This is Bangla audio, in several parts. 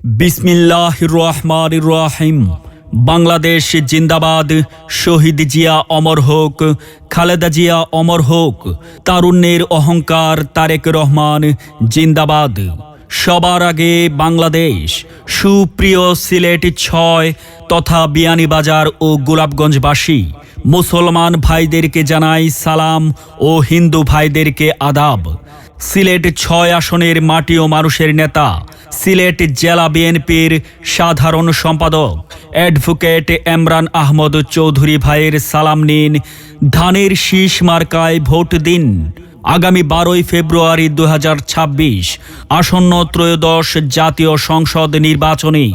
বিসমিল্লাহির রহমানির রহিম। বাংলাদেশ জিন্দাবাদ। শহীদ জিয়া অমর হোক, খালেদা জিয়া অমর হোক। তারুণ্যের অহংকার তারেক রহমান জিন্দাবাদ। সবার আগে বাংলাদেশ। সুপ্রিয় সিলেট ৬ তথা বিয়ানীবাজার ও গোলাপগঞ্জবাসী, মুসলমান ভাইদেরকে জানাই সালাম ও হিন্দু ভাইদেরকে আদাব। সিলেট ৬ আসনের মাটি ও মানুষের নেতা, সিলেট জেলা বিএনপির সাধারণ সম্পাদক অ্যাডভোকেট এমরান আহমদ চৌধুরী ভাইয়ের সালাম নিন, ধানের শীষ মার্কায় ভোট দিন। আগামী ১২ ফেব্রুয়ারি ২০২৬ আসন্ন ত্রয়োদশ জাতীয় সংসদ নির্বাচনে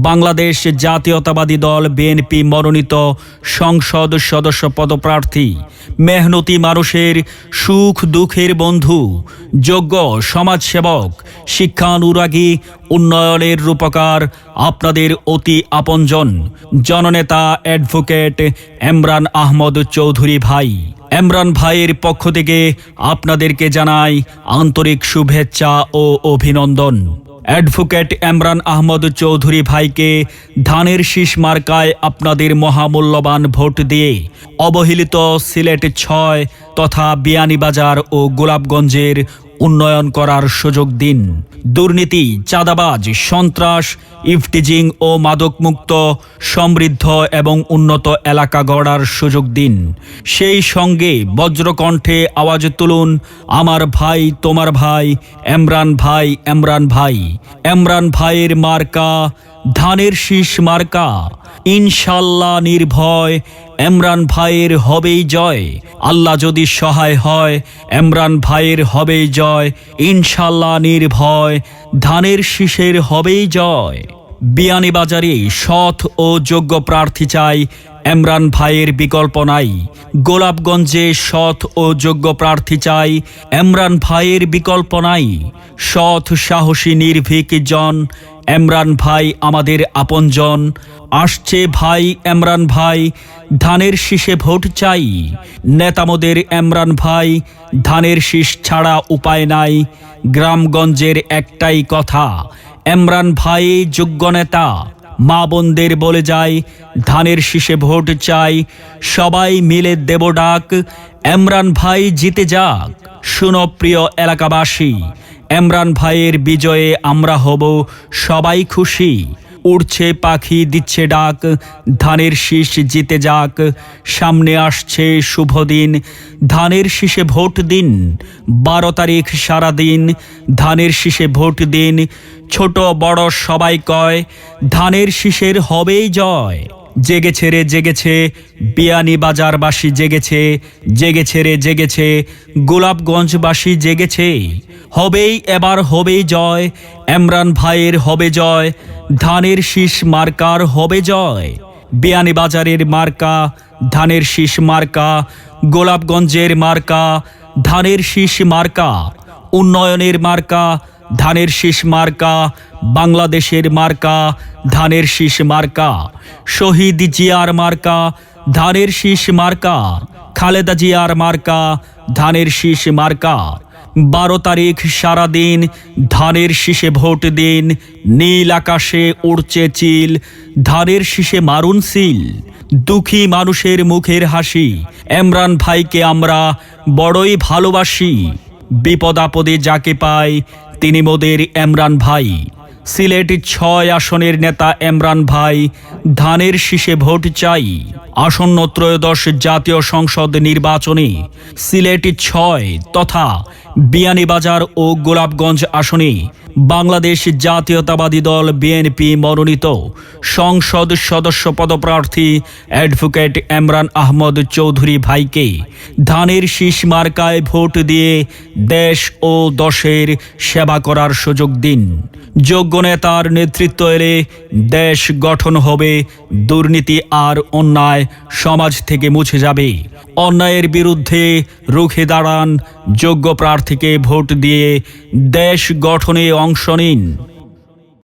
বাংলাদেশ জাতীয়তাবাদী দল বিএনপি মনোনীত সংসদ সদস্য পদপ্রার্থী, মেহনতি মানুষের সুখ দুঃখের বন্ধু, যোগ্য সমাজসেবক, শিক্ষানুরাগী, উন্নয়নের রূপকার, আপনাদের অতি আপনজন জননেতা অ্যাডভোকেট এমরান আহমদ চৌধুরী ভাই। এমরান ভাইয়ের পক্ষ থেকে আপনাদেরকে জানাই আন্তরিক শুভেচ্ছা ও অভিনন্দন। অ্যাডভোকেট এমরান আহমদ চৌধুরী ভাইকে ধানের শীষ মার্কায় আপনাদের মহামূল্যবান ভোট দিয়ে অবহেলিত সিলেট ৬ তথা বিয়ানীবাজার ও গোলাপগঞ্জের উন্নয়ন করার সুযোগ দিন। দুর্নীতি, চাঁদাবাজ, সন্ত্রাস, ইফটিজিং ও মাদকমুক্ত সমৃদ্ধ এবং উন্নত এলাকা গড়ার সুযোগ দিন। সেই সঙ্গে বজ্রকণ্ঠে আওয়াজ তুলুন, আমার ভাই তোমার ভাই এমরান ভাই, এমরান ভাই। এমরান ভাইয়ের মার্কা ধানের শীষ মার্কা। ইনশাল্লাহ নির্ভয় এমরান ভাইয়ের হবেই জয়। আল্লাহ যদি সহায় হয় এমরান ভাইয়ের হবেই জয়। ইনশাল্লাহ নির্ভয় ধানের শীষের হবেই জয়। বিয়ানীবাজারে সৎ ও যোগ্য প্রার্থী চাই, এমরান ভাইয়ের বিকল্প নাই। গোলাপগঞ্জে সৎ ও যোগ্য প্রার্থী চাই, এমরান ভাইয়ের বিকল্প নাই। সৎ, সাহসী, নির্ভীক জন এমরান ভাই আমাদের আপনজন। আসছে ভাই এমরান ভাই, ধানের শীষে ভোট চাই। নেতামোদের এমরান ভাই, ধানের শীষ ছাড়া উপায় নাই। গ্রামগঞ্জের একটাই কথা, এমরান ভাই যোগ্য নেতা। মা বোনদের বলে যাই, ধানের শীষে ভোট চাই। সবাই মিলে দেব ডাক, এমরান ভাই জিতে যাক। শুনো প্রিয় এলাকাবাসী, এমরান ভাইয়ের বিজয়ে আমরা হব সবাই খুশি। উড়ছে পাখি দিচ্ছে ডাক, ধানের শীষ জিতে যাক। সামনে আসছে শুভ দিন, ধানের শীষে ভোট দিন। ১২ তারিখ সারাদিন ধানের শীষে ভোট দিন। ছোট বড় সবাই কয়, ধানের শীষের হবেই জয়। জেগেছে রে জেগেছে বিয়ানীবাজারবাসী, জেগেছে জেগেছে রে জেগেছে গোলাপগঞ্জবাসী, জেগেছে। হবেই এবার হবেই জয়, এমরান ভাইয়ের হবে জয়। ধানের শীষ মার্কার হবে জয়। বিয়ানীবাজারের মার্কা ধানের শীষ মার্কা, গোলাপগঞ্জের মার্কা ধানের শীষ মার্কা। উন্নয়নের মার্কা ধানের শীষ মার্কা, বাংলাদেশের মার্কা ধানের শীষ মার্কা। শহীদ জিয়ার মার্কা ধানের শীষ মার্কা, খালেদা জিয়ার মার্কা ধানের শীষ মার্কা। ১২ তারিখ সারাদিন ধানের শীষে ভোট দিন। নীল আকাশে উড়ছে চিল, ধানের শীষে মারুন সিল। দুঃখী মানুষের মুখের হাসি, এমরান ভাইকে আমরা বড়ই ভালোবাসি। বিপদ আপদে যাকে পাই তিনি মোদের এমরান ভাই। সিলেট ৬ আসনের নেতা এমরান ভাই, ধানের শীষে ভোট চাই। আসন্ন ত্রয়োদশ জাতীয় সংসদ নির্বাচনে সিলেট ৬ তথা বিয়ানীবাজার ও গোলাপগঞ্জ আসনে বাংলাদেশ জাতীয়তাবাদী দল বিএনপি মনোনীত সংসদ সদস্য পদপ্রার্থী অ্যাডভোকেট এমরান আহমদ চৌধুরী ভাইকে ধানের শীষ মার্কায় ভোট দিয়ে দেশ ও দশের সেবা করার সুযোগ দিন। যোগ্য নেতার নেতৃত্ব এলে দেশ গঠন হবে, দুর্নীতি আর অন্যায় সমাজ থেকে মুছে যাবে। অন্যায়ের বিরুদ্ধে রুখে দাঁড়ান, যোগ্য প্রার্থীকে ভোট দিয়ে দেশ গঠনে অংশ নিন।